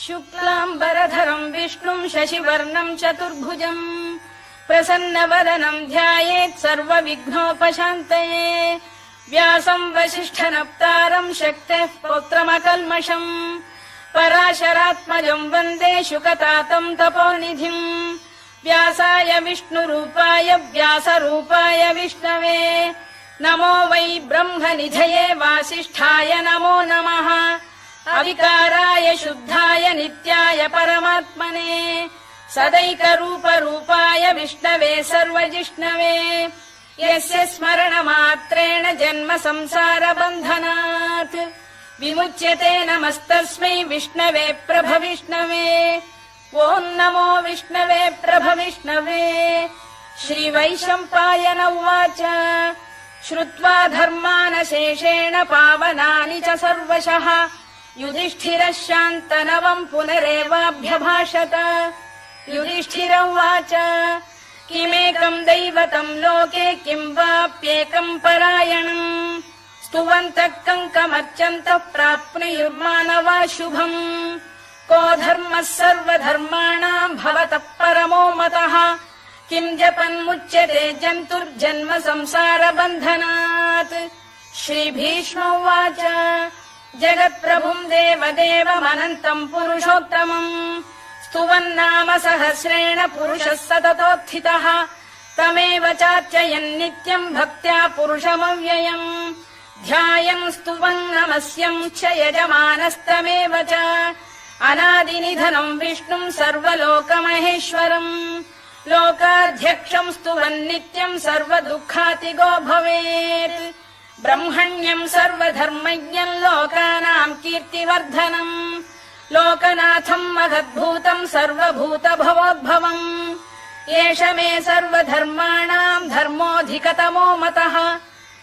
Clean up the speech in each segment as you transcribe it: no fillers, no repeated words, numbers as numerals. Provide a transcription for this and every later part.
शुक्लाम्बरधरम् विष्णुम् शशिवर्णम् चतुर्भुजम् प्रसन्नवदनम् ध्यायेत् सर्वविघ्नोपशान्तये व्यासम् वसिष्ठनप्तारम् शक्तेः पौत्रमकल्मषम् पराशरात्मजम् वन्दे शुकतातम् तपोनिधिम् व्यासाय विष्णुरूपाय व्यासरूपाय विष्णवे नमो वै ब्रह्मनिधये वासिष्ठाय नमो नमः अविकाराय शुद्धाय नित्याय परमात्मने सदैकरूपरूपाय विष्णवे सर्वजिष्णवे यस्य स्मरणमात्रेण जन्म संसारबन्धनात् विमुच्यते नमस्तस्मै विष्णवे प्रभविष्णवे ॐ नमो विष्णवे प्रभविष्णवे। श्रीवैशम्पायन उवाच श्रुत्वा धर्मानशेषेण पावनानि च सर्वशः युधिष्ठिरः शान्तनवम् पुनरेवाभ्यभाषत। युधिष्ठिर उवाच किमेकम् दैवतम् लोके किम् वाप्येकम् परायणम् स्तुवन्तः कङ्कमर्चन्तः प्राप्नुयुर्मानवा शुभम् को धर्मः सर्वधर्माणाम् भवतः परमो मतः किम् जपन्मुच्यते जन्तुर्जन्म संसारबन्धनात्। श्रीभीष्म उवाच जगत्प्रभुम् देवदेवमनन्तम् पुरुषोत्तमम् स्तुवन्नाम सहस्रेण पुरुषः सततोत्थितः तमेव चार्चयन्नित्यम् भक्त्या पुरुषमव्ययम् ध्यायन् स्तुवन् नमस्यम् च यजमानस्तमेव च अनादिनिधनम् विष्णुम् सर्वलोकमहेश्वरम् लोकाध्यक्षम् स्तुवन्नित्यम् सर्वदुःखातिगो भवेत् ब्रह्मण्यम् सर्वधर्मज्ञम् लोकानाम् कीर्तिवर्धनम् लोकनाथम् महद्भूतम् सर्वभूतभवोद्भवम् एष मे सर्वधर्माणाम् धर्मोऽधिकतमो मतः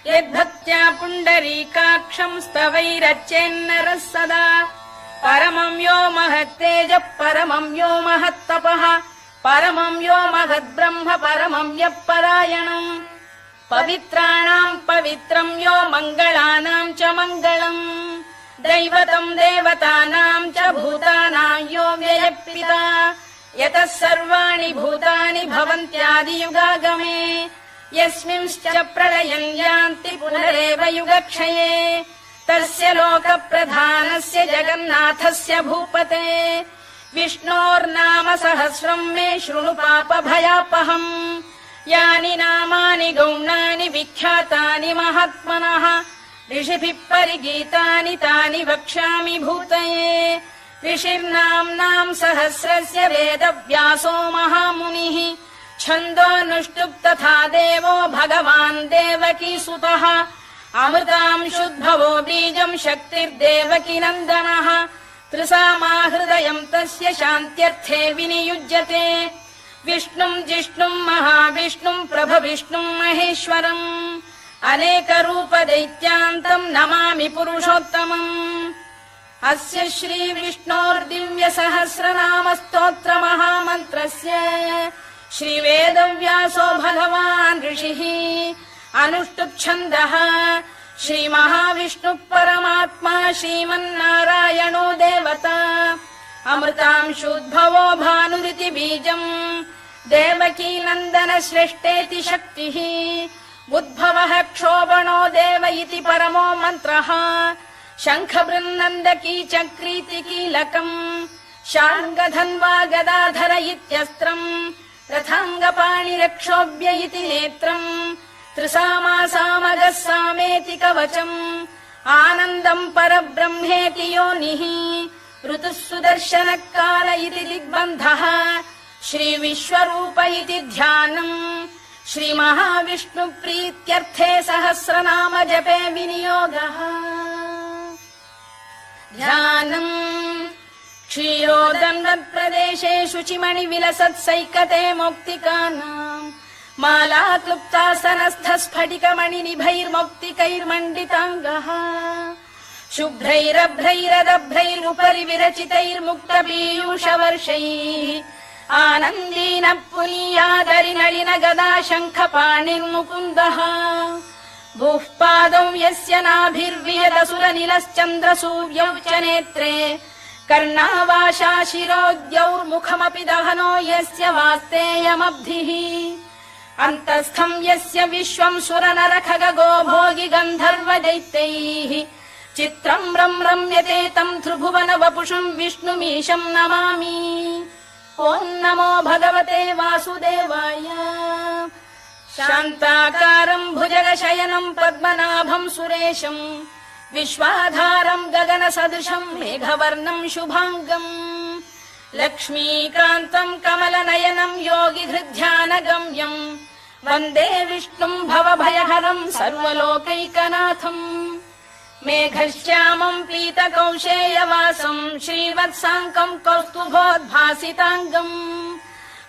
यद्भक्त्या पुण्डरीकाक्षम् स्तवैरच्चेन्नरः सदा परमम् यो महत्तेजः परमम् यो महत्तपः परमम् यो महद्ब्रह्म परमम् यः परायणम् पवित्राणाम् पवित्रम् यो मङ्गलानाम् च मङ्गलम् दैवतम् देवतानाम् च भूतानाम् यो व्ययः यतः सर्वाणि भूतानि भवन्त्यादियुगागमे यस्मिंश्च प्रलयम् यान्ति पुनरेव युगक्षये तस्य लोकप्रधानस्य जगन्नाथस्य भूपते विष्णोर्नाम सहस्रम् मे शृणु पापभयापहम् यानि नामानि गौणानि विख्यातानि महात्मनः ऋषिभिः परिगीतानि तानि वक्ष्यामि भूतये ऋषिर्नाम्नाम् सहस्रस्य वेदव्यासो महामुनिः छन्दोऽनुष्टुप् तथा देवो भगवान् देवकीसुतः अमृतांशुद्भवो बीजम् शक्तिर्देवकी नन्दनः त्रिसामाहृदयम् तस्य शान्त्यर्थे विनियुज्यते विष्णुम् जिष्णुम् महाविष्णुम् प्रभविष्णुम् महेश्वरम् अनेकरूपदैत्यान्तम् नमामि पुरुषोत्तमम् अस्य श्रीविष्णोर्दिव्यसहस्रनामस्तोत्रमहामन्त्रस्य श्रीवेदव्यासो भगवान् ऋषिः अनुष्टुप्छन्दः श्रीमहाविष्णुः परमात्मा श्रीमन्नारायणो देवता अमृतांशुद्भवो भानुरिति बीजम् देवकी नन्दन श्रेष्ठेति शक्तिः उद्भवः क्षोभणो देव इति परमो मन्त्रः शङ्खबृन्नन्दकी चक्रीति कीलकम् शार्ङ्गधन्वा गदाधर इत्यस्त्रम् रथाङ्गपाणिरक्षोभ्य इति नेत्रम् त्रिसामासामगः सामेति कवचम् आनन्दम् परब्रह्मेति योनिः ऋतुः सुदर्शनकाल इति दिग्बन्धः श्रीविश्वरूप इति ध्यानम् श्रीमहाविष्णुप्रीत्यर्थे सहस्रनाम जपे विनियोगः ध्यानम् क्षीरोदन्वत्प्रदेशे शुचिमणिविलसत्सैकते मौक्तिकानाम् माला क्लुप्तासनस्थ स्फटिकमणिनिभैर्मौक्तिकैर्मण्डिताङ्गः शुभ्रैरभ्रैरदभ्रैरुपरि विरचितैर्मुक्तपीयूषवर्षैः आनन्दीन पुनीयादरि नलिन गदा शङ्खपाणिर्मुकुन्दः भूः पादौ यस्य नाभिर्वियदसुरनिलश्चन्द्रसूर्यौ च नेत्रे कर्णावाशा शिरोद्यौर्मुखमपि दहनो यस्य वास्तेयमब्धिः अन्तस्थम् यस्य विश्वम् सुरनरखगो भोगि गन्धर्व दैत्यैः चित्रम् रम्यते तम् त्रिभुवन वपुषम् विष्णुमीशम् नमामि ॐ नमो भगवते वासुदेवाय शान्ताकारम् भुजगशयनम् पद्मनाभम् सुरेशम् विश्वाधारम् गगनसदृशम् मेघवर्णम् शुभाङ्गम् लक्ष्मीकान्तम् कमलनयनम् योगिहृद्ध्यानगम्यम् वन्दे विष्णुम् भवभयहरम् सर्वलोकैकनाथम् मेघश्यामम् पीतकौशेयवासम् श्रीवत्साङ्कम् कौस्तुभोद्भासिताङ्गम्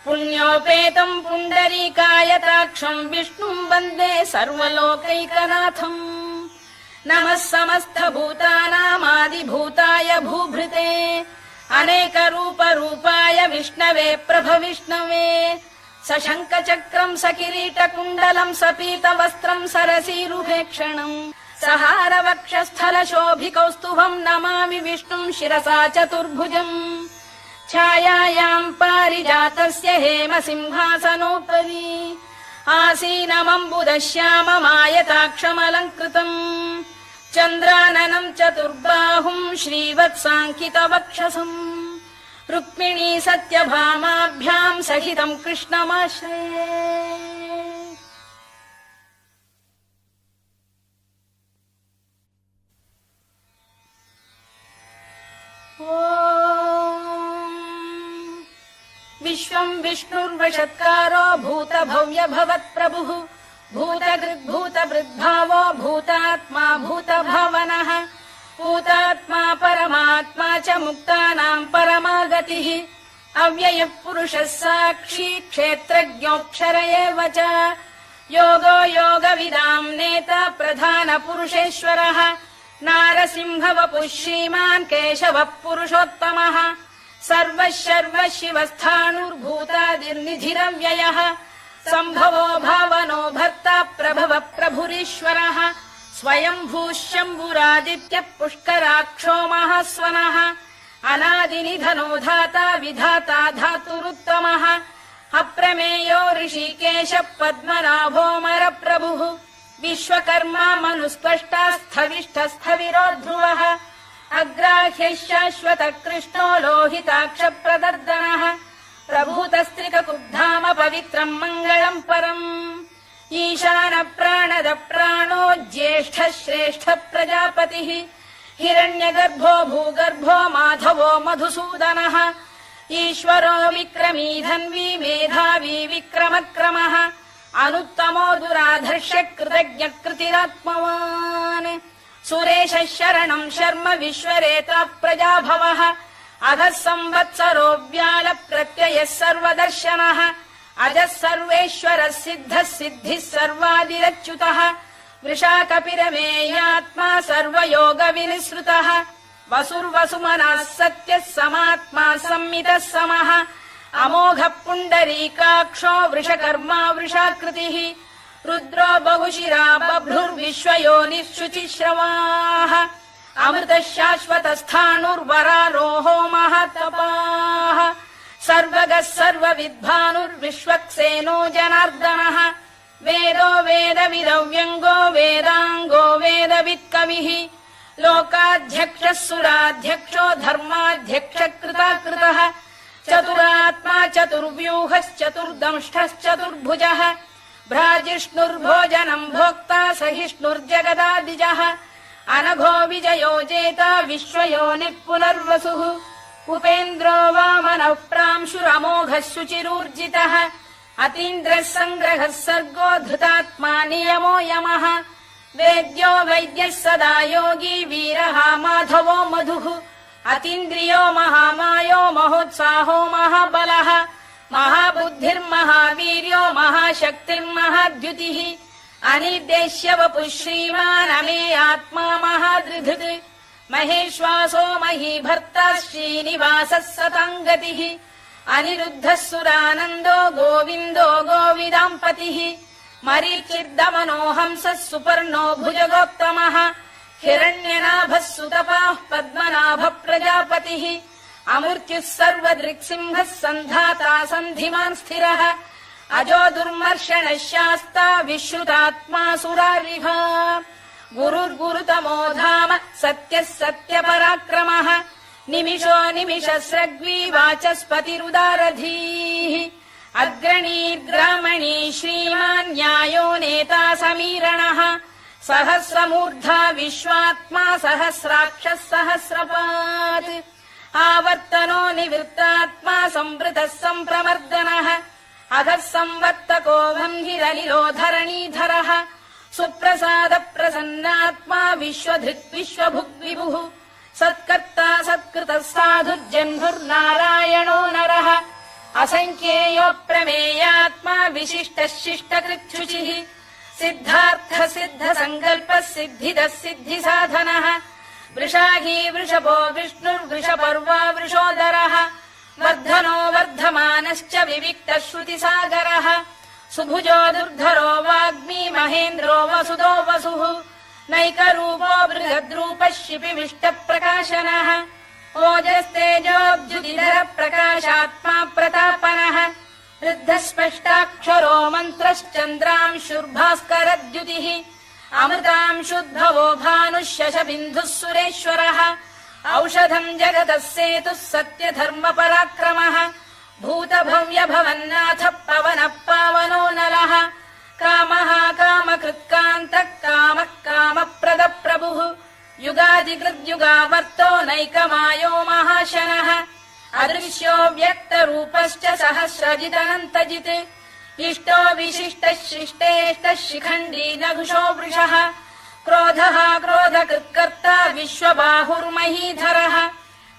पुण्योपेतम् पुण्डरीकायताक्षम् विष्णुम् वन्दे सर्वलोकैकनाथम् नमः समस्तभूतानामादिभूताय भूभृते अनेकरूपरूपाय विष्णवे प्रभविष्णवे सशङ्खचक्रम् सकिरीटकुण्डलम् सपीतवस्त्रम् सरसीरुभेक्षणम् सहारवक्षस्थलशोभिकौस्तुभम् नमामि विष्णुम् शिरसा चतुर्भुजम् छायायाम् पारिजातस्य हेमसिंहासनोपरि आसीनमम्बुदश्याममायताक्षमलङ्कृतम् चन्द्राननम् चतुर्बाहुम् श्रीवत्साङ्कितवक्षसम् रुक्मिणी सत्यभामाभ्याम् सहितम् कृष्णमाश्रये विश्वम् विष्णुर्वषत्कारो भूतभव्य भवत्प्रभुः भूतकृद्भूतभृद्भावो भूतात्मा भूतभावनः भूतात्मा परमात्मा च मुक्तानाम् परमागतिः अव्ययः पुरुषः साक्षी क्षेत्रज्ञोऽक्षर एव च योगो योगविदाम् नेता प्रधानपुरुषेश्वरः नारसिंहवपुः श्रीमान् केशवः पुरुषोत्तमः सर्वः शर्वः शिवस्थाणुर्भूतादिर्निधिरव्ययः सम्भवो भावनो भर्ता प्रभवः प्रभुरीश्वरः स्वयम्भूः शम्भुरादित्यः पुष्कराक्षो महास्वनः अनादिनिधनो धाता विधाता धातुरुत्तमः अप्रमेयो ऋषिकेशः पद्मनाभोऽमरप्रभुः विश्वकर्मा मनुस्पष्टा स्थविष्ठस्थविरो ध्रुवः अग्राह्यः शाश्वतः कृष्णो लोहिताक्षप्रदर्दनः प्रभूतस्त्रिककुब्धाम पवित्रम् मङ्गलम् परम् ईशानः प्राणद प्राणो ज्येष्ठः श्रेष्ठः प्रजापतिः हिरण्यगर्भो भूगर्भो माधवो मधुसूदनः ईश्वरो विक्रमी धन्वी मेधावी विक्रमक्रमः अनुत्तमो दुराधर्ष्य कृतज्ञ कृतिरात्मवान् सुरेशः शरणम् शर्म विश्वरेता प्रजाभवः अधः संवत्सरो व्याल प्रत्ययः सर्वदर्शनः अजः सर्वेश्वरः सिद्धः सिद्धिः सर्वादिरच्युतः वृषाकपिरमेयात्मा सर्वयोगविनिसृतः वसुर्वसुमनः सत्यः समात्मा संमितः समः अमोघः पुण्डरीकाक्षो वृषकर्मा वृषाकृतिः रुद्रो बहुशिरा बभ्रुर्विश्वयोनिः शुचिश्रवाः अमृतः शाश्वतस्थाणुर्वरारोहो महातपाः सर्वगः सर्वविद्भानुर्विश्वक्सेनो जनार्दनः वेदो वेदविदव्यङ्गो वेदाङ्गो वेदवित्कविः लोकाध्यक्षः सुराध्यक्षो धर्माध्यक्षः कृताकृतः चतुरात्मा चतुर्व्यूहश्चतुर्दंष्टश्चतुर्भुजः भ्राजिष्णुर्भोजनम् भोक्ता सहिष्णुर्जगदादिजः अनघो विजयो जेता विश्वयोनिः पुनर्वसुः उपेन्द्रो वामनः प्रांशुरमोघः शुचिरूर्जितः अतीन्द्रः सङ्ग्रहः सर्गो धृतात्मा नियमो यमः वेद्यो वैद्यः सदा योगी वीरः माधवो मधुः अतीन्द्रियो महामायो महोत्साहो महाबलः महाबुद्धिर्महावीर्यो महाशक्तिर्महाद्युतिः अनिर्देश्य वपुः श्रीमान् अमे आत्मा महादृधृत् महेश्वासो महीभर्ता श्रीनिवासः सताङ्गतिः अनिरुद्धः सुरानन्दो गोविन्दो गोविदाम्पतिः मरीचिर्दमनो हंसः सुपर्णो भुजगोत्तमः हिरण्यनाभः सुतपाः पद्मनाभः प्रजापतिः अमृत्युः सर्वदृक्सिंहः सन्धाता सन्धिमान् स्थिरः अजो दुर्मर्षणः शास्ता विश्रुतात्मा सुरारिभा गुरुर्गुरुतमो धाम सत्यः सत्यपराक्रमः निमिषो निमिषस्रग्वी वाचस्पतिरुदारधीः अग्रणीर्ग्रामणी श्रीमान् न्यायो नेता समीरणः सहस्रमूर्धा विश्वात्मा सहस्राक्षः सहस्रपात् आवर्तनो निवृत्तात्मा संवृतः सम्प्रमर्दनः अधः संवर्तको भङ्गिरनिलो धरणीधरः सुप्रसाद प्रसन्नात्मा विश्वधृक् विश्वभुग्विभुः सत्कर्ता सत्कृतः साधुर्जह्नुर्नारायणो नरः असङ्ख्येयो प्रमेयात्मा विशिष्टः शिष्टकृच्छुचिः सिद्धार्थ सिद्ध सङ्कल्पः सिद्धिदः सिद्धिसाधनः वृषाही वृषभो विष्णुर्वृषपर्वा वृषोदरः वर्धनो वर्धमानश्च विविक्तः श्रुतिसागरः सुभुजो दुर्धरो वाग्मी महेन्द्रो वसुदो वसुः नैकरूपो बृहद्रूपः शिपिविष्टप्रकाशनः ओजस्तेजोऽब्जुदिधरः प्रकाशात्मा प्रतापनः वृद्धस्पष्टाक्षरो मन्त्रश्चन्द्रांशुर्भास्करद्युतिः अमृतांशुद्भवो भानुः शशबिन्दुः सुरेश्वरः औषधम् जगतः सेतुः सत्यधर्मपराक्रमः भूतभव्यभवन्नाथ पवनः पावनो नरः कामः कामकृत्कान्तः कामः कामप्रदप्रभुः युगादिकृद्युगावर्तो नैकमायो महाशनः अदृश्यो व्यक्तरूपश्च सहस्रजिदनन्तजित् इष्टो विशिष्टः शिष्टेष्टः शिखण्डी नघुषो वृषः क्रोधः क्रोधकृत्कर्ता विश्वबाहुर्महीधरः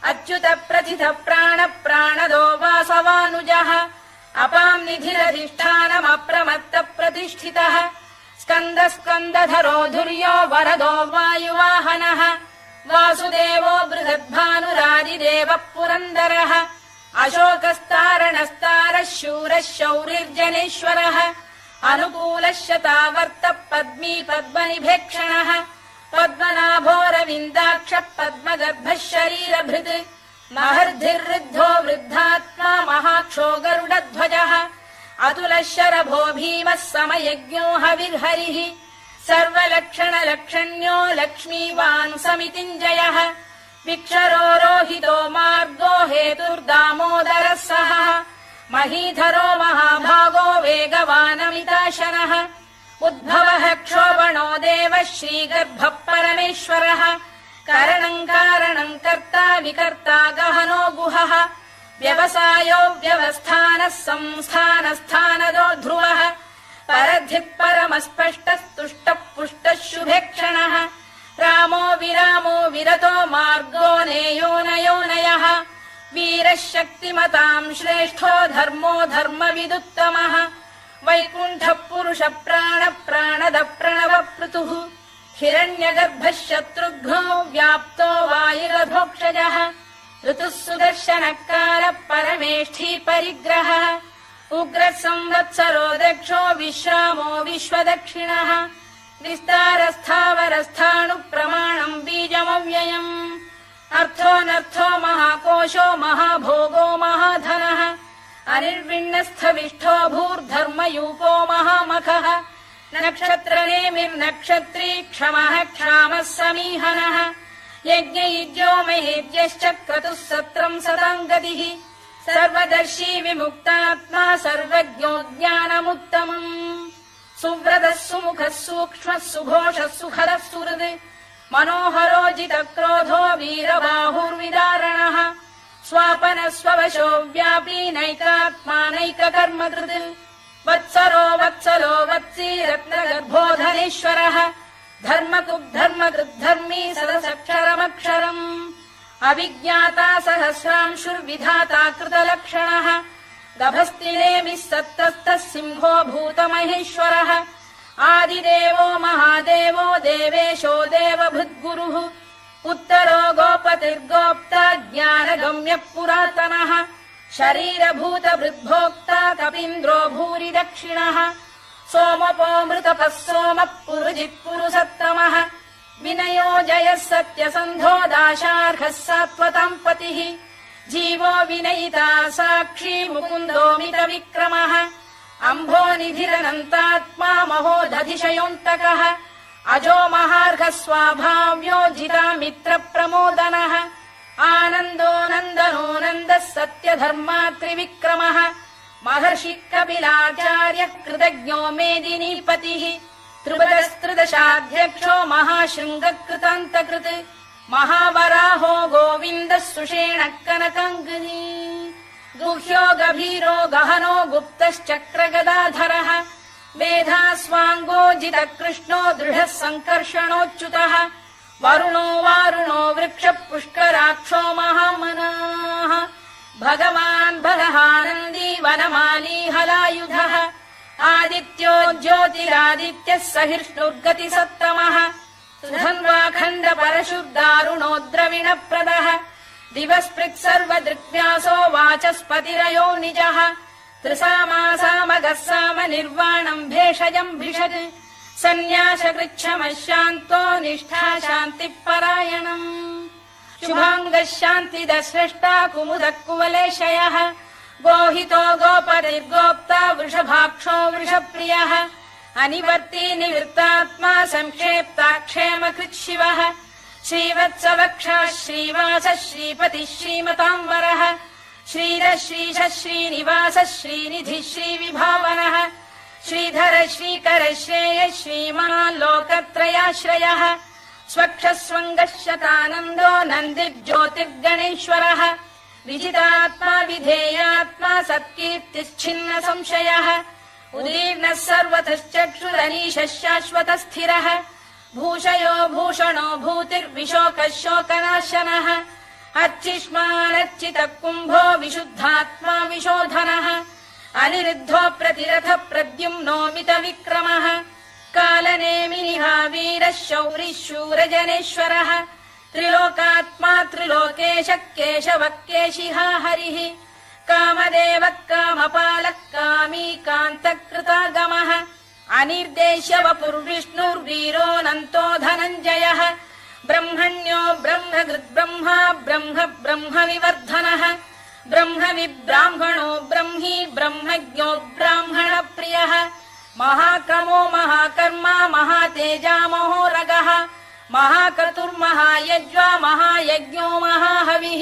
अच्युत प्रथित प्राण प्राणदो वासवानुजः अपाम् निधिरधिष्ठानमप्रमत्त प्रतिष्ठितः स्कन्द स्कन्दधरो धुर्यो वरदो वायुवाहनः वासुदेवो बृहद्भानुरादिदेवः पुरन्दरः अशोकस्तारणस्तारः शूरः शौरिर्जनेश्वरः अनुकूलः शतावर्तः पद्मी पद्मनिभेक्षणः पद्मनाभोरविन्दाक्षः पद्मगर्भः शरीरभृत् महर्धिर्वृद्धो वृद्धात्मा महाक्षो गरुडध्वजः अतुलः शरभो भीमः समयज्ञो हविर्हरिः सर्वलक्षणलक्षण्यो लक्ष्मीवान् समितिञ्जयः विक्षरो रोहितो मार्गो हेतुर्दामोदरः सः महीधरो महाभागो वेगवानमिताशनः उद्भवः क्षोभणो देवः श्रीगर्भः परमेश्वरः करणम् कारणम् कर्ता विकर्ता गहनो गुहः व्यवसायो व्यवस्थानः संस्थानस्थानदो ध्रुवः परधिः परमस्पष्टस्तुष्टः पुष्टः शुभेक्षणः रामो विरामो विरतो मार्गो नेयोनयोनयः वीरः शक्तिमताम् श्रेष्ठो धर्मो धर्मविदुत्तमः वैकुण्ठः पुरुष प्राण प्राणद प्रणवपृतुः हिरण्यगर्भः शत्रुघ्नो व्याप्तो वायुरधोक्षजः ऋतुः सुदर्शनकालः परमेष्ठी परिग्रहः उग्रः संवत्सरो दक्षो विश्रामो विश्वदक्षिणः विस्तारस्थावरस्थाणुः प्रमाणम् बीजमव्ययम् अर्थोऽनर्थो महाकोशो महाभोगो महाधनः अनिर्विण्णस्थविष्ठो भूर्धर्मयूपो महामखः नक्षत्रनेमिर्नक्षत्री क्षमः क्षामः समीहनः यज्ञयुज्यो महेद्यश्च क्रतुः सत्रम् सताम् गतिः सर्वदर्शी विमुक्तात्मा सर्वज्ञो ज्ञानमुत्तमम् सुव्रतः सुमुखः सूक्ष्मः सुघोषः सुखदः सुहृद् मनोहरोजितक्रोधो वीरबाहुर्विदारणः स्वापनः स्ववशो व्यापी नैकात्मा नैककर्मकृत् वत्सरो वत्सलो वत्सी रत्नगर्भोधनेश्वरः धर्मकृद्धर्मकृद्धर्मी सदसक्षरमक्षरम् अभिज्ञाता सहस्रांशुर्विधाता कृतलक्षणः गभस्तिनेमिः सत्तस्तः सिंहो भूतमहेश्वरः आदिदेवो महादेवो देवेशो देवभृद्गुरुः उत्तरो गोपतिर्गोप्ता ज्ञानगम्यः पुरातनः शरीरभूतभृद्भोक्ता कपीन्द्रो भूरि दक्षिणः सोमपो मृतपः सोमः पुरुजित् पुरुसत्तमः विनयो जयः सत्यसन्धो दाशार्हः सात्वताम् पतिः जीवो विनयिता साक्षी मुकुन्दोमित विक्रमः अम्भो निधिरनन्तात्मा महोदधिशयोऽन्तकः अजो महार्घः स्वाभाव्यो जिता मित्र प्रमोदनः आनन्दो नन्दनो नन्दः सत्यधर्मा त्रिविक्रमः महर्षि कपिलाचार्यः कृतज्ञो मेदिनीपतिः त्रिपदस्त्रिदशाध्यक्षो महाशृङ्गकृतान्तकृत् महावराहो गोविन्दः सुषेणः कनकाङ्गनी गुह्यो गभीरो गहनो गुप्तश्चक्रगदाधरः मेधास्वाङ्गो जितकृष्णो दृढः सङ्कर्षणोच्युतः वरुणो वारुणो वृक्षः पुष्कराक्षो महामनाः भगवान् बलहानन्दी वनमाली हलायुधः आदित्यो ज्योतिरादित्यः सहिष्णुर्गतिसत्तमः सुधन्वाखण्ड परशुर्दारुणो द्रविणप्रदः दिवस्पृक् सर्वदृग्व्यासो वाचस्पतिरयो निजः त्रिसामासामगः साम निर्वाणम् भेषजम् भिषज सन्न्यासकृच्छमः शान्तो निष्ठा शान्तिपरायणम् शुभाङ्गः शान्तिदः स्रष्टा कुमुदः कुवलेशयः गोहितो गोपतिर्गोप्ता वृषभाक्षो वृषप्रियः अनिवर्ती निवृत्तात्मा संक्षेप्ता क्षेमकृत् शिवः श्रीवत्सवक्षः श्रीवासः श्रीपतिः श्रीमताम्बरः श्रीरः श्रीशः श्रीनिवासः श्रीनिधिः श्रीविभावनः श्रीधर श्रीकर श्रेयः श्रीमान् लोकत्रयाश्रयः स्वक्षः स्वङ्गः शतानन्दो नन्दिर्ज्योतिर्गणेश्वरः विजितात्मा विधेयात्मा सत्कीर्तिश्छिन्न संशयः उदीर्णः सर्वतश्चक्षुरनीशः शाश्वतः स्थिरः भूषयो भूषणो भूतिर्विशोकः शोकनाशनः अर्चिष्मानर्चितः कुम्भो विशुद्धात्मा विशोधनः अनिरुद्धो प्रतिरथ प्रद्युम्नोमित विक्रमः कालनेमिनिः वीरः शौरिः शूरजनेश्वरः त्रिलोकात्मा त्रिलोकेशः केशवः केशिहा हरिः कामदेवः कामपालः कामी कान्तकृतागमः अनिर्देश्य वपुर्विष्णुर्वीरोऽनन्तो धनञ्जयः ब्रह्मण्यो ब्रह्मकृद्ब्रह्मा ब्रह्म ब्रह्म विवर्धनः ब्रह्म विब्राह्मणो ब्रह्मी ब्रह्मज्ञो ब्राह्मणप्रियः महाक्रमो महाकर्मा महातेजा महोरगः महाक्रतुर्महायज्वा महायज्ञो महाहविः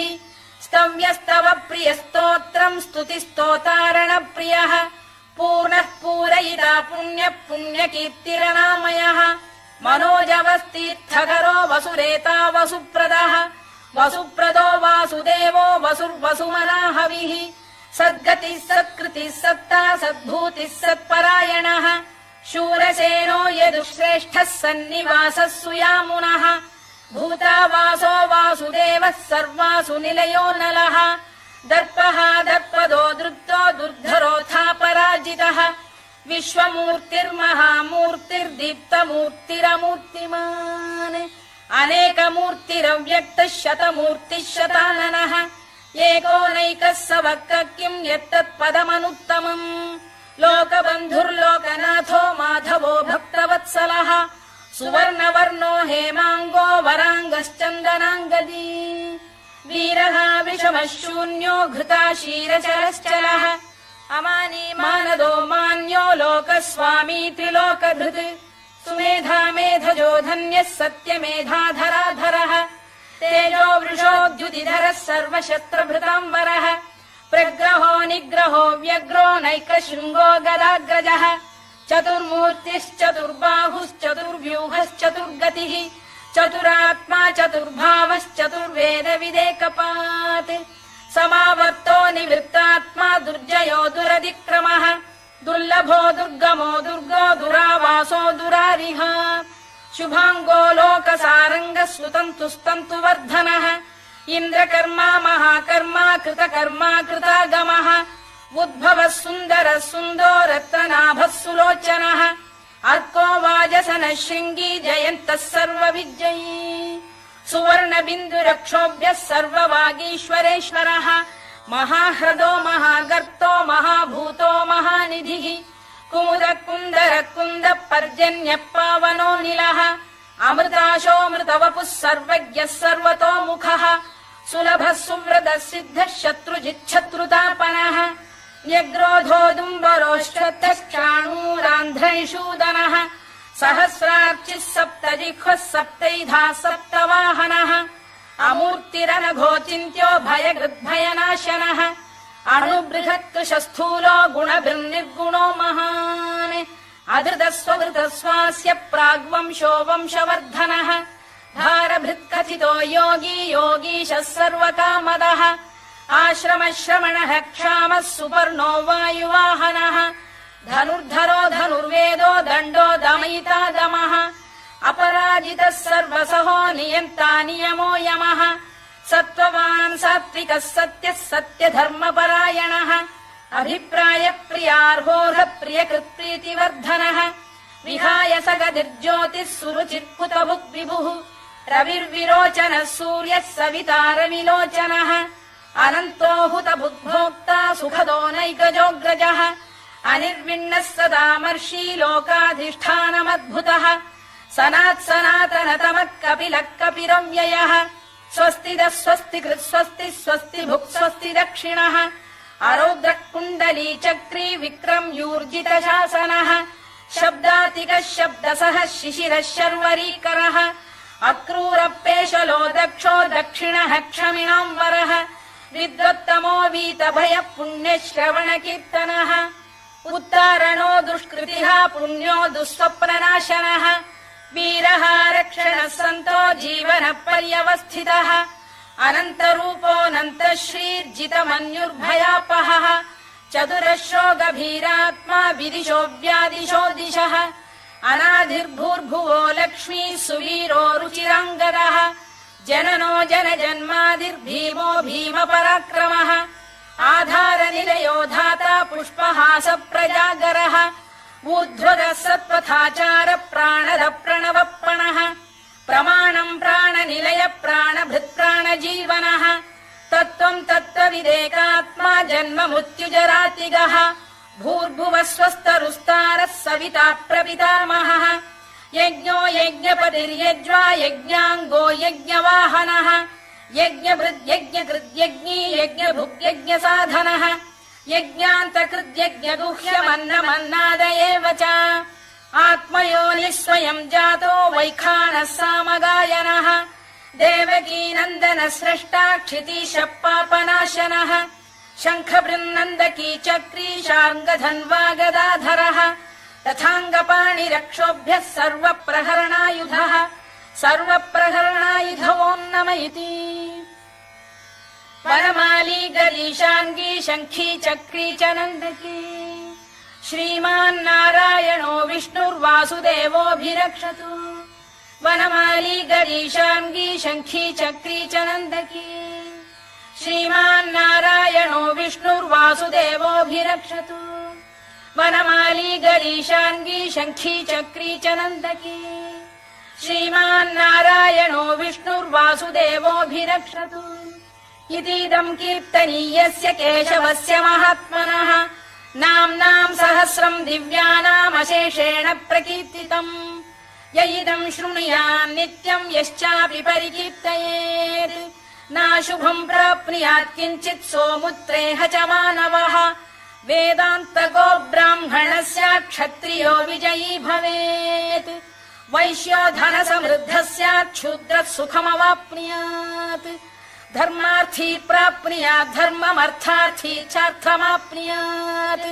स्तव्यस्तव प्रियस्तोत्रम् स्तुतिस्तोतारणप्रियः पूर्णः पूरयिता पुण्यः पुण्यकीर्तिरनामयः मनोजवस्तीर्थकरो वसुरेता वसुप्रदः वसुप्रदो वासुदेवो वसुर्वसुमनाहविः सद्गतिः सत्कृतिः सत्ता सद्भूतिः सत्परायणः शूरसेनो यदुश्रेष्ठः सन्निवासः सुयामुनः भूतावासो वासुदेवः सर्वासु निलयो नलः दर्पः दर्पदो दृप्तो दुर्धरोऽथापराजितः विश्वमूर्तिर्महामूर्तिर्दीप्तमूर्तिरमूर्तिमान् अनेकमूर्तिरव्यक्तः शतमूर्तिः शताननः एकोनैकः स वक्र किम् यत्तत्पदमनुत्तमम् लोकबन्धुर्लोकनाथो माधवो भक्तवत्सलः सुवर्णवर्णो हेमाङ्गो वराङ्गश्चन्दनाङ्गदी वीरः विषमः शून्यो घृता शीरचरश्चलः अमानी मानदो मान्यो लोकस्वामी त्रिलोकधृत् सुमेधा मेधजो धन्यः सत्यमेधाधराधरः तेजो वृषोद्युतिधरः सर्वशस्त्रभृताम्बरः प्रग्रहो निग्रहो व्यग्रो नैकशृङ्गो गदाग्रजः चतुर्मूर्तिश्चतुर्बाहुश्चतुर्व्यूहश्चतुर्गतिः चतुरात्मा चतुर्भावश्चतुर्वेदविदेकपात् समावर्तो निवृत्तात्मा दुर्जयो दुरतिक्रमः दुर्लभो दुर्गमो दुर्गो दुरावासो दुरारिः शुभाङ्गो लोकसारङ्गः सुतन्तुस्तन्तुवर्धनः इन्द्रकर्मा महाकर्मा कृतकर्मा कृतागमः उद्भवः सुन्दरः सुन्दो रत्ननाभः सुलोचनः अर्को वाजसनः शृङ्गी जयन्तः सर्वविजयी सुवर्णबिन्दुरक्षोभ्यः सर्ववागीश्वरेश्वरः महाह्रदो महागर्तो महाभूतो महानिधिः कुमुद कुन्दर कुन्द पर्जन्यः पावनो निलः अमृताशोऽमृतवपुः सर्वज्ञः सर्वतोमुखः सुलभः सुव्रतः सिद्धः शत्रुजिच्छत्रुतापनः न्यग्रोधोदुम्बरोश्चतश्चाणूरान्ध्रैषूदनः सहस्रार्चिः सप्तजिह्वः सप्तैधाः सप्तवाहनः अमूर्तिरनघोचिन्त्यो भयकृद्भयनाशनः अणुबृहत्कृशस्थूलो गुणभिर्निर्गुणो महान् अधृतस्वधृतस्वास्य प्राग्वंशो वंशवर्धनः भारभृत्कथितो योगी योगीशः सर्वकामदः आश्रमश्रमणः क्षामः सुपर्णो वायुवाहनः धनुर्धरो धनुर्वेदो दण्डो दमयिता दमः अपराजितः सर्वसहो नियन्ता नियमो यमः सत्त्ववान् सात्विकः सत्यः सत्यधर्मपरायणः अभिप्रायप्रियार्होः प्रियकृत्प्रीतिवर्धनः विहाय सगतिर्ज्योतिः सुरुचिर्कुतभुक् विभुः रविर्विरोचनः सूर्यः सवितारविलोचनः अनन्तो हुतभुग्भोक्ता सुखदो नैकजोऽग्रजः अनिर्विण्णः सदामर्षी लोकाधिष्ठानमद्भुतः सनात्सनातनतमः कपिलः कपिरव्ययः स्वस्तिदः स्वस्तिकृत् स्वस्ति स्वस्ति भुक् स्वस्ति दक्षिणः अरौद्रः कुण्डली चक्री विक्रम्यूर्जितशासनः शब्दातिकः शब्दसः शिशिरः शर्वरीकरः अक्रूरपेशलो दक्षो दक्षिणः क्षमिणाम्बरः विद्वत्तमो वीतभयः पुण्यश्रवणकीर्तनः उत्तारणो दुष्कृतिः पुण्यो दुःस्वप्ननाशनः वीरः रक्षणः सन्तो जीवनः पर्यवस्थितः अनन्तरूपोऽनन्तश्रीर्जितमन्युर्भयापहः चतुरश्रो गभीरात्मा विदिशो व्यादिशो दिशः अनाधिर्भूर्भुवो लक्ष्मी सुवीरो रुचिराङ्गदः जननो जनजन्मादिर्भीमो भीमपराक्रमः आधारनिलयो धाता पुष्पहास प्रजागरः ऊर्ध्वगः सत्पथाचार प्राणद प्रणवप्रणः प्रमाणम् प्राणनिलय प्राणभृत्प्राणजीवनः तत्त्वम् तत्त्वविदेकात्मा जन्म मृत्युजरातिगः भूर्भुवः स्वस्तरुस्तारः सविता प्रपितामहः यज्ञो यज्ञपतिर्यज्वा यज्ञाङ्गो यज्ञवाहनः यज्ञभृद्यज्ञकृद्यज्ञी यज्ञभुग्यज्ञसाधनः यज्ञान्तकृद्यज्ञगुह्यमन्नमन्नाद एव च आत्मयोनिः स्वयम् जातो वैखानः सामगायनः देवकीनन्दनः स्रष्टा क्षितीशः पापनाशनः शङ्खबृन्नन्दकी चक्री शार्ङ्गधन्वा गदाधरः तथाङ्गपाणिरक्षोभ्यः सर्वप्रहरणायुधः सर्वप्रहरणायुधवोन्नम इति वनमाली गरीशाङ्गी शङ्खी चक्री च नन्दकी श्रीमान्नारायणो विष्णुर्वासुदेवोऽभिरक्षतु वनमाली गरीशाङ्गी शङ्खी चक्री च नन्दकी श्रीमान्नारायणो विष्णुर्वासुदेवोऽभिरक्षतु वनमाली गरीशाङ्गी शङ्खी चक्री च नन्दकी श्रीमान्नारायणो विष्णुर्वासुदेवोऽभिरक्षतु इतीदम् कीर्तनीयस्य केशवस्य महात्मनः नाम्नाम् सहस्रम् दिव्यानामशेषेण प्रकीर्तितम् य इदम् शृणुयान् नित्यम् यश्चापि परिकीर्तयेत् नाशुभम् प्राप्नुयात् किञ्चित् सोमुत्रेह च मानवः वेदान्तको ब्राह्मणः स्यात् क्षत्रियो विजयी भवेत् वैश्यो धनसमृद्धः स्यात् शूद्रः सुखमवाप्नुयात् धर्मार्थी प्राप्नुयात् धर्ममर्थार्थी चार्थमाप्नुयात्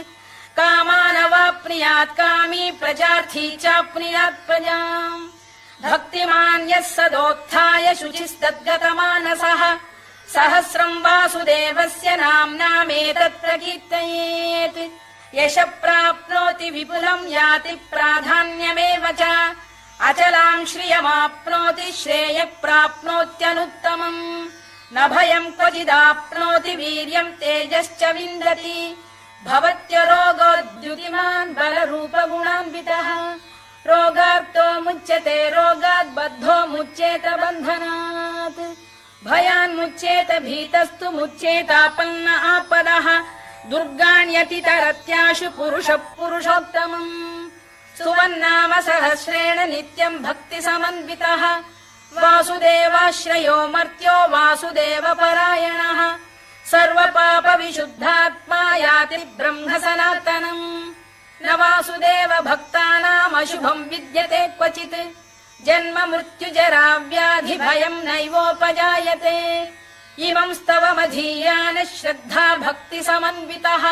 कामानवाप्नुयात् कामी प्रजार्थी चाप्नुयात् प्रजाम् भक्तिमान् यः सदोत्थाय शुचिस्तद्गतमानसः सहस्रम् वासुदेवस्य नाम्नामेतत् प्रकीर्तयेत् यशः प्राप्नोति विपुलम् याति प्राधान्यमेव च अचलाम् श्रियमाप्नोति श्रेयः प्राप्नोत्यनुत्तमम् न भयम् क्वचिदाप्नोति वीर्यम् तेजश्च विन्दति भवत्यरोगोद्युतिमान् बलरूपगुणान्वितः रोगार्तो मुच्यते रोगात् बद्धो मुच्येत बन्धनात् भयान्मुच्येत भीतस्तु मुच्येतापन्न आपदः दुर्गाण्यतितरत्याशु पुरुषः पुरुषोत्तमम् स्तुवन्नाम सहस्रेण नित्यम् भक्तिसमन्वितः वासुदेवाश्रयो मर्त्यो वासुदेवपरायणः सर्वपापविशुद्धात्मा याति ब्रह्म सनातनम् न वासुदेव भक्तानामशुभम् विद्यते क्वचित् जन्म मृत्युजरा व्याधि भयम् नैवोपजायते इमम् स्तवमधीयानः श्रद्धा भक्तिसमन्वितः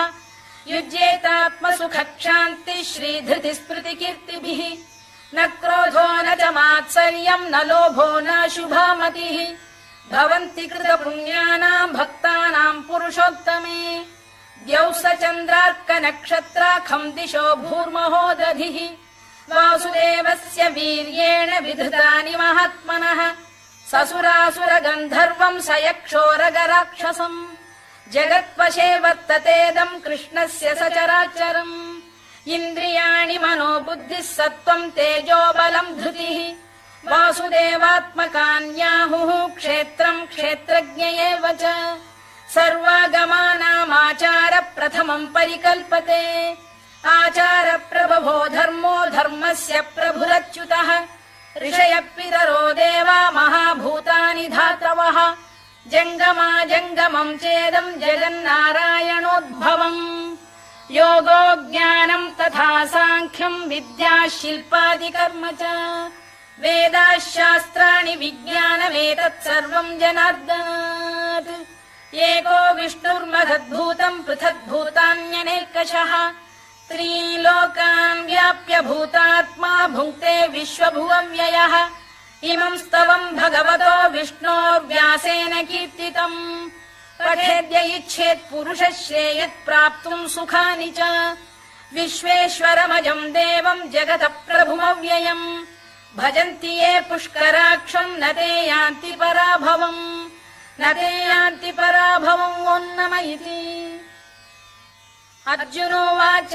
युज्येतात्मसुखक्षान्ति श्रीधृतिस्मृतिकीर्तिभिः न क्रोधो न च मात्सर्यम् न लोभो न शुभा मतिः भवन्ति कृतपुण्यानाम् भक्तानाम् पुरुषोत्तमे द्यौः स चन्द्रार्कनक्षत्राखम् दिशो भूर्महो दधिः वासुदेवस्य वीर्येण विधृतानि महात्मनः ससुरासुरगन्धर्वम् स यक्षोरगराक्षसम् जगत्वशे वर्ततेदम् कृष्णस्य सचराचरम् इन्द्रियाणि मनो बुद्धिः सत्त्वम् तेजो बलम् धृतिः वासुदेवात्मकान्याहुः क्षेत्रम् क्षेत्रज्ञ एव च सर्वागमानामाचार प्रथमम् परिकल्पते आचार प्रभवो धर्मो धर्मस्य प्रभुरच्युतः ऋषयः पितरो देवा महाभूतानि धातवः जङ्गमा जङ्गमम् चेदम् जगन्नारायणोद्भवम् योगो ज्ञानम् तथा साङ्ख्यम् विद्या शिल्पादिकर्म च वेदाः शास्त्राणि विज्ञानमेतत् सर्वम् जनार्दनात् एको विष्णुर्महद्भूतम् पृथग्भूतान्यनेकशः त्रीन् लोकान् व्याप्य भूतात्मा भुङ्क्ते विश्वभुवव्ययः इमम् स्तवम् भगवतो विष्णोर्व्यासेन कीर्तितम् पठेद्य इच्छेत् पुरुषः श्रेयत् प्राप्तुम् सुखानि च विश्वेश्वरमजम् देवम् जगतः प्रभुमव्ययम् भजन्ति ये पुष्कराक्षम् न ते यान्ति पराभवम् न ते यान्ति पराभवम् ओन्नम इति अर्जुनोवाच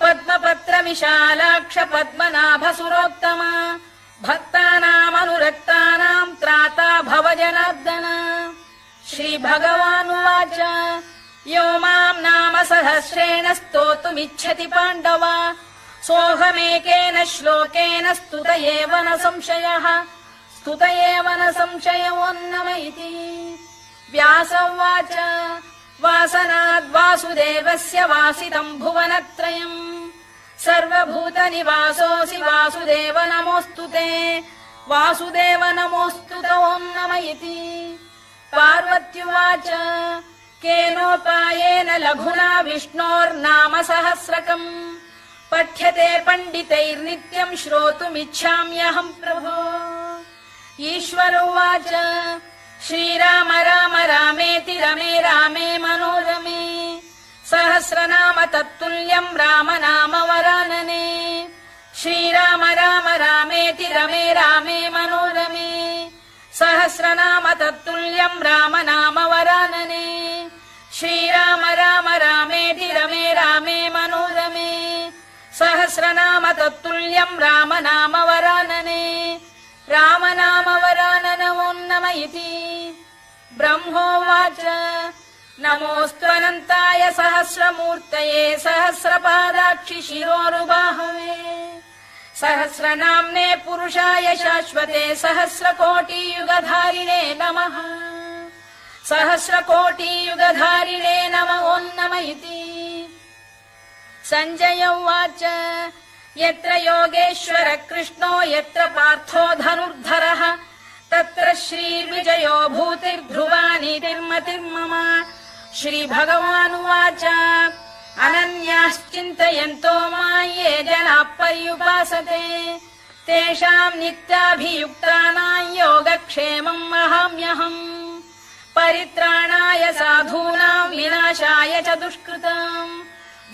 पद्मपत्रविशालाक्ष पद्मनाभसुरोत्तमा भक्तानामनुरक्तानाम् त्राता भव जनार्दन श्रीभगवानुवाच यो माम् नाम सहस्रेण स्तोतुमिच्छति पाण्डव सोऽहमेकेन श्लोकेन स्तुत एव न संशयः स्तुत एव न संशयोन्नम इति व्यास उवाच वासनाद्वासुदेवस्य वासितम् भुवनत्रयम् सर्वभूतनिवासोऽसि वासुदेव नमोऽस्तु ते वासुदेव नमोऽस्तु ते ओन्नम इति पार्वत्युवाच केनोपायेन लघुना विष्णोर्नाम सहस्रकम् पठ्यते पण्डितैर्नित्यम् श्रोतुमिच्छाम्यहम् प्रभो ईश्वर उवाच श्रीराम राम रामेति रमे रामे मनोरमे सहस्रनाम तत्तुल्यम् राम नाम वरानने श्रीराम राम रामेति रमे रामे मनोरमे सहस्रनाम तत्तुल्यम् राम नाम वरानने श्रीराम राम रामेति रमे रामे मनोरमे सहस्रनाम तत्तुल्यम् राम नाम वरानने राम नाम वराननमोन्नम इति ब्रह्मोवाच नमोऽस्त्वनन्ताय सहस्रमूर्तये सहस्रपादाक्षि शिरोरुबाहवे सहस्रनाम्ने पुरुषाय शाश्वते सहस्रकोटियुगधारिणे नमः सहस्रकोटियुगधारिणे नमोन्नम इति सञ्जय उवाच यत्र योगेश्वर कृष्णो यत्र पार्थो धनुर्धरः तत्र श्रीर्विजयो भूतिर्ध्रुवानीतिर्मतिर्मम श्रीभगवानुवाच अनन्याश्चिन्तयन्तो मां ये जनाः पर्युपासते तेषाम् नित्याभियुक्तानां योगक्षेमम् वहाम्यहम् परित्राणाय साधूनां विनाशाय च दुष्कृताम्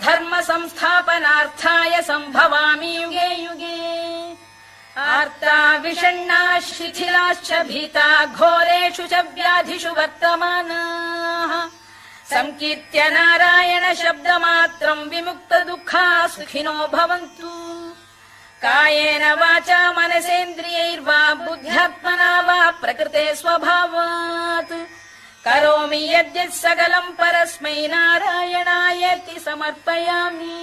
धर्म संस्थापनार्थाय सम्भवामि युगे युगे आर्ता विषण्णाः शिथिलाश्च भीता घोरेषु च व्याधिषु वर्तमानाः संकीर्त्य नारायण शब्दमात्रम् विमुक्त दुःखाः सुखिनो भवन्तु कायेन वाचा मनसेन्द्रियैर्वा बुद्ध्यात्मना वा प्रकृते स्वभावात् करोमि यद्यत् सकलम् परस्मै नारायणायेति समर्पयामि।